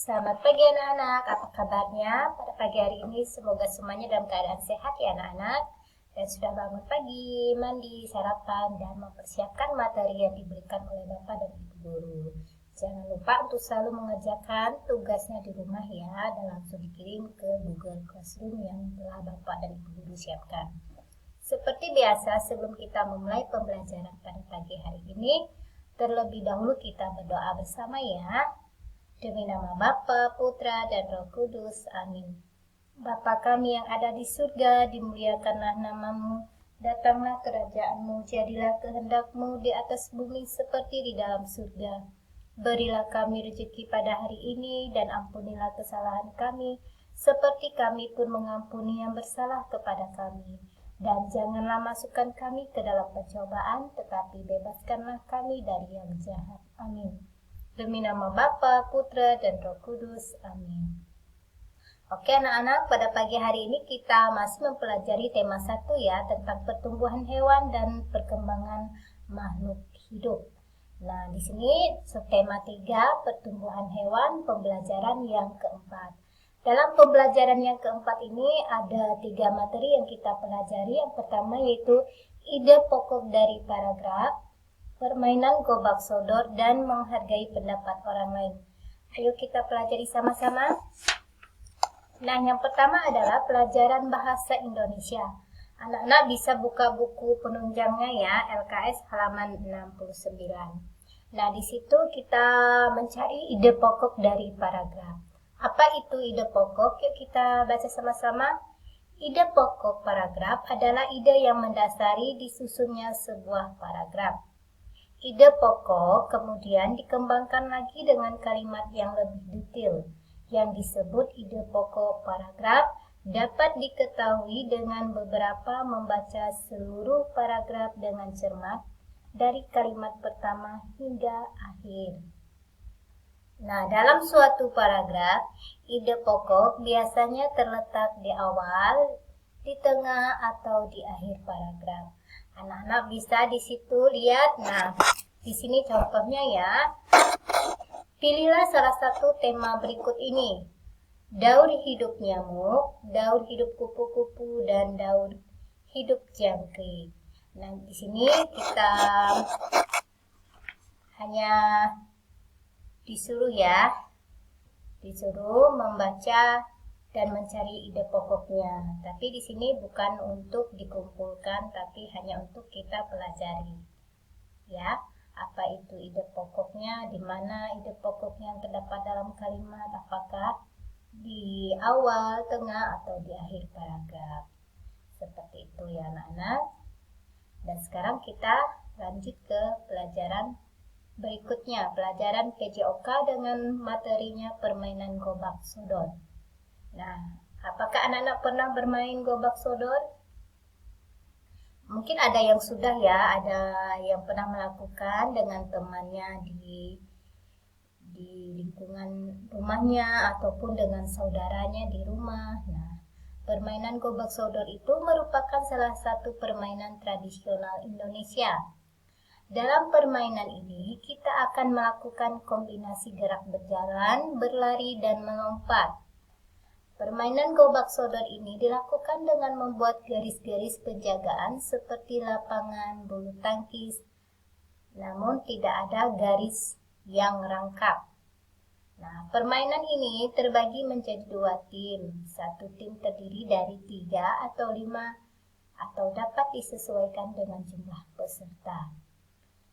Selamat pagi anak-anak, apa kabarnya? Pada pagi hari ini semoga semuanya dalam keadaan sehat ya anak-anak. Dan sudah bangun pagi, mandi, sarapan, dan mempersiapkan materi yang diberikan oleh Bapak dan Ibu Guru. Jangan lupa untuk selalu mengerjakan tugasnya di rumah ya, dan langsung dikirim ke Google Classroom yang telah Bapak dan Ibu Guru siapkan. Seperti biasa, sebelum kita memulai pembelajaran pada pagi hari ini, terlebih dahulu kita berdoa bersama ya. Demi nama Bapa, Putra, dan Roh Kudus. Amin. Bapa kami yang ada di surga, dimuliakanlah namamu. Datanglah kerajaanmu, jadilah kehendakmu di atas bumi seperti di dalam surga. Berilah kami rezeki pada hari ini, dan ampunilah kesalahan kami, seperti kami pun mengampuni yang bersalah kepada kami. Dan janganlah masukkan kami ke dalam pencobaan, tetapi bebaskanlah kami dari yang jahat. Amin. Demi nama Bapa, Putra, dan Roh Kudus. Amin. Oke anak-anak, pada pagi hari ini kita masih mempelajari tema 1 ya, tentang pertumbuhan hewan dan perkembangan makhluk hidup. Nah, di sini subtema 3, pertumbuhan hewan, pembelajaran yang keempat. Dalam pembelajaran yang keempat ini ada 3 materi yang kita pelajari. Yang pertama yaitu ide pokok dari paragraf, permainan gobak sodor, dan menghargai pendapat orang lain. Ayo kita pelajari sama-sama. Nah, yang pertama adalah pelajaran bahasa Indonesia. Anak-anak bisa buka buku penunjangnya ya, LKS halaman 69. Nah, di situ kita mencari ide pokok dari paragraf. Apa itu ide pokok? Yuk kita baca sama-sama. Ide pokok paragraf adalah ide yang mendasari disusunnya sebuah paragraf. Ide pokok kemudian dikembangkan lagi dengan kalimat yang lebih detail, yang disebut ide pokok paragraf dapat diketahui dengan beberapa membaca seluruh paragraf dengan cermat dari kalimat pertama hingga akhir. Nah, dalam suatu paragraf, ide pokok biasanya terletak di awal, di tengah, atau di akhir paragraf. Anak-anak bisa di situ lihat. Nah, di sini contohnya ya. Pilihlah salah satu tema berikut ini. Daur hidup nyamuk, daur hidup kupu-kupu, dan daur hidup jangkrik. Nah, di sini kita hanya disuruh membaca dan mencari ide pokoknya. Tapi di sini bukan untuk dikumpulkan, tapi hanya untuk kita pelajari. Ya, apa itu ide pokoknya, di mana ide pokoknya yang terdapat dalam kalimat, apakah di awal, tengah, atau di akhir paragraf. Seperti itu ya anak-anak. Dan sekarang kita lanjut ke pelajaran berikutnya, pelajaran PJOK dengan materinya permainan gobak sodor. Nah, apakah anak-anak pernah bermain gobak sodor? Mungkin ada yang sudah ya, ada yang pernah melakukan dengan temannya di lingkungan rumahnya ataupun dengan saudaranya di rumah. Nah, permainan gobak sodor itu merupakan salah satu permainan tradisional Indonesia. Dalam permainan ini, kita akan melakukan kombinasi gerak berjalan, berlari, dan melompat. Permainan gobak sodor ini dilakukan dengan membuat garis-garis penjagaan seperti lapangan bulu tangkis, namun tidak ada garis yang rangkap. Nah, permainan ini terbagi menjadi 2 tim. Satu tim terdiri dari 3 atau 5 atau dapat disesuaikan dengan jumlah peserta.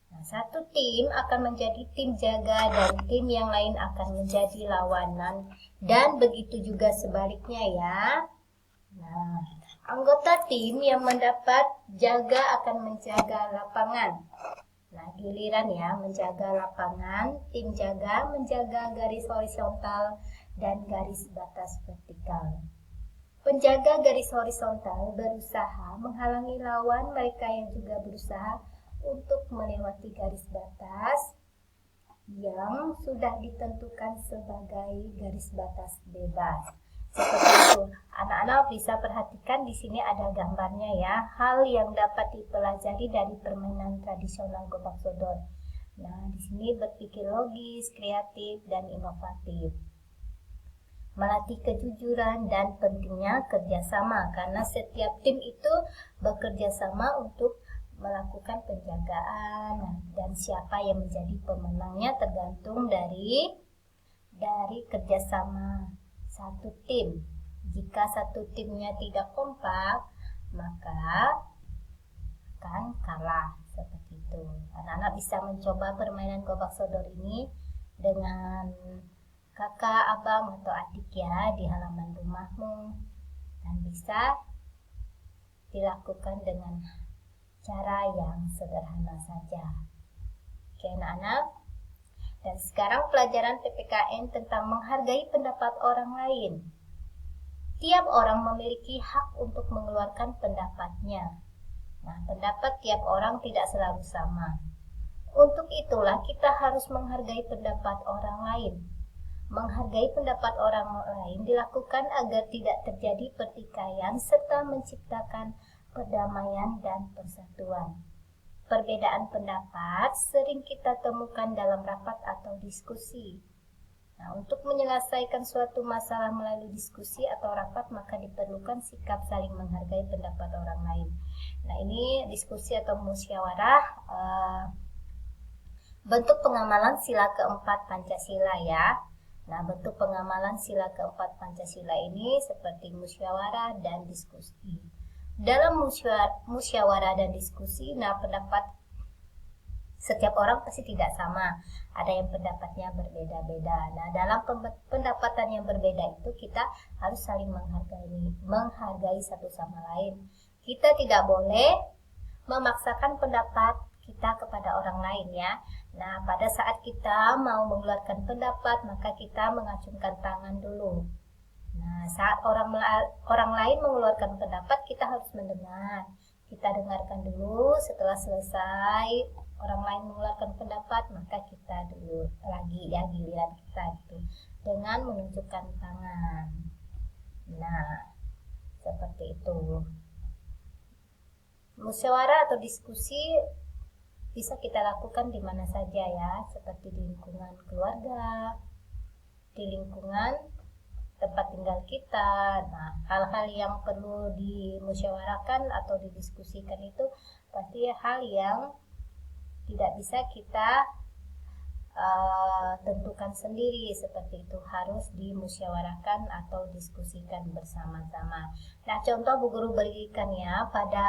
Nah, satu tim akan menjadi tim jaga dan tim yang lain akan menjadi lawanan, dan begitu juga sebaliknya ya. Nah, anggota tim yang mendapat jaga akan menjaga lapangan. Nah, giliran ya menjaga lapangan, tim jaga menjaga garis horizontal dan garis batas vertikal. Penjaga garis horizontal berusaha menghalangi lawan mereka yang juga berusaha untuk melewati garis batas yang sudah ditentukan sebagai garis batas bebas. Seperti itu. Anak-anak bisa perhatikan di sini ada gambarnya ya, hal yang dapat dipelajari dari permainan tradisional gobak sodor. Nah, di sini berpikir logis, kreatif, dan inovatif. melatih kejujuran dan pentingnya kerjasama, karena setiap tim itu bekerja sama untuk melakukan penjagaan, dan siapa yang menjadi pemenangnya tergantung dari kerjasama satu tim. Jika satu timnya tidak kompak, maka akan kalah seperti itu. Anak-anak bisa mencoba permainan gobak sodor ini dengan kakak, abang, atau adik ya di halaman rumahmu, dan bisa dilakukan dengan cara yang sederhana saja. Oke anak-anak, dan sekarang pelajaran PPKN tentang menghargai pendapat orang lain. Tiap orang memiliki hak untuk mengeluarkan pendapatnya. Nah, pendapat tiap orang tidak selalu sama. Untuk itulah kita harus menghargai pendapat orang lain. Menghargai pendapat orang lain dilakukan agar tidak terjadi pertikaian serta menciptakan perdamaian dan persatuan. Perbedaan pendapat sering kita temukan dalam rapat atau diskusi. Nah, untuk menyelesaikan suatu masalah melalui diskusi atau rapat, maka diperlukan sikap saling menghargai pendapat orang lain. Nah, ini diskusi atau musyawarah bentuk pengamalan sila keempat Pancasila ya. Nah, bentuk pengamalan sila keempat Pancasila ini seperti musyawarah dan diskusi. Dalam musyawarah dan diskusi, nah pendapat setiap orang pasti tidak sama. Ada yang pendapatnya berbeda-beda. Nah, dalam pendapatan yang berbeda itu kita harus saling menghargai satu sama lain. Kita tidak boleh memaksakan pendapat kita kepada orang lain ya. Nah, pada saat kita mau mengeluarkan pendapat, maka kita mengacungkan tangan dulu. Nah, saat orang lain mengeluarkan pendapat, kita harus mendengar. Kita dengarkan dulu, setelah selesai orang lain mengeluarkan pendapat, maka kita dulu lagi ya, giliran kita gitu, dengan menunjukkan tangan. Nah, seperti itu. Musyawarah atau diskusi bisa kita lakukan di mana saja ya, seperti di lingkungan keluarga, di lingkungan tempat tinggal kita. Nah, hal-hal yang perlu dimusyawarakan atau didiskusikan itu pasti hal yang tidak bisa kita tentukan sendiri, seperti itu harus dimusyawarakan atau diskusikan bersama-sama. Nah, contoh Bu Guru berikan ya pada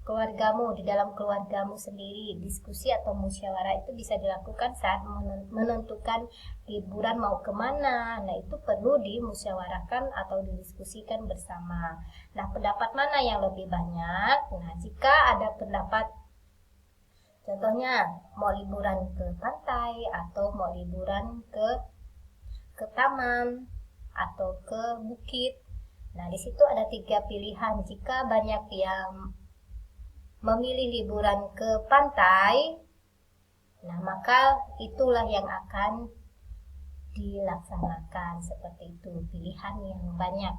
keluargamu, di dalam keluargamu sendiri, diskusi atau musyawarah itu bisa dilakukan saat menentukan liburan mau kemana. Nah, itu perlu dimusyawarahkan atau didiskusikan bersama. Nah, pendapat mana yang lebih banyak? Nah, jika ada pendapat, contohnya mau liburan ke pantai atau mau liburan ke taman atau ke bukit. Nah, di situ ada 3 pilihan. Jika banyak yang memilih liburan ke pantai, nah maka itulah yang akan dilaksanakan, seperti itu, pilihan yang banyak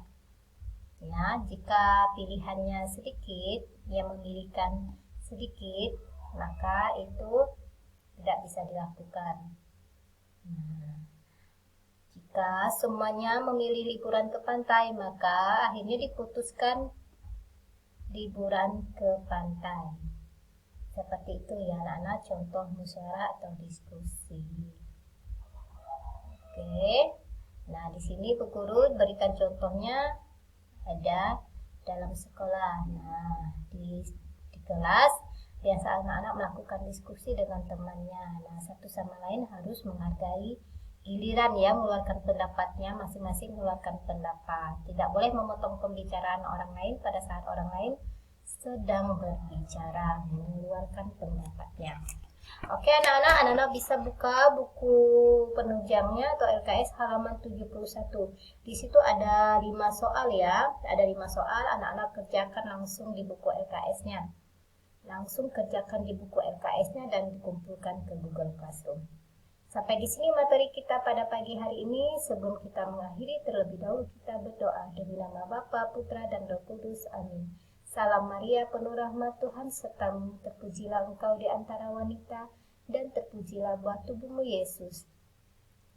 ya. Jika pilihannya sedikit, yang memilihkan sedikit, maka itu tidak bisa dilakukan. Nah, jika semuanya memilih liburan ke pantai, maka akhirnya diputuskan liburan ke pantai. Seperti itu ya anak-anak, contoh musyawarah atau diskusi. Oke. Nah, di sini Bu Guru berikan contohnya ada dalam sekolah. Nah, di kelas biasa anak-anak melakukan diskusi dengan temannya. Nah, satu sama lain harus menghargai giliran ya, mengeluarkan pendapatnya, masing-masing mengeluarkan pendapat. Tidak boleh memotong pembicaraan orang lain pada saat orang lain sedang berbicara, mengeluarkan pendapatnya. Oke anak-anak bisa buka buku penunjangnya atau LKS halaman 71. Di situ ada 5 soal ya, ada 5 soal, anak-anak kerjakan langsung di buku LKS-nya. Langsung kerjakan di buku LKS-nya dan dikumpulkan ke Google Classroom. Sampai di sini materi kita pada pagi hari ini. Sebelum kita mengakhiri, terlebih dahulu kita berdoa. Demi nama Bapa, Putra, dan Roh Kudus. Amin. Salam Maria, penuh rahmat Tuhan sertamu. Terpujilah engkau di antara wanita, dan terpujilah buah tubuhmu Yesus.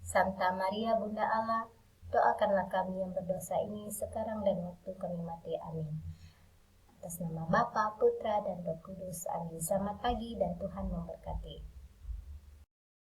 Santa Maria, Bunda Allah, Doakanlah kami yang berdosa ini sekarang dan waktu kami mati. Amin. Atas nama Bapa, Putra, dan Roh Kudus. Amin. Selamat pagi dan Tuhan memberkati.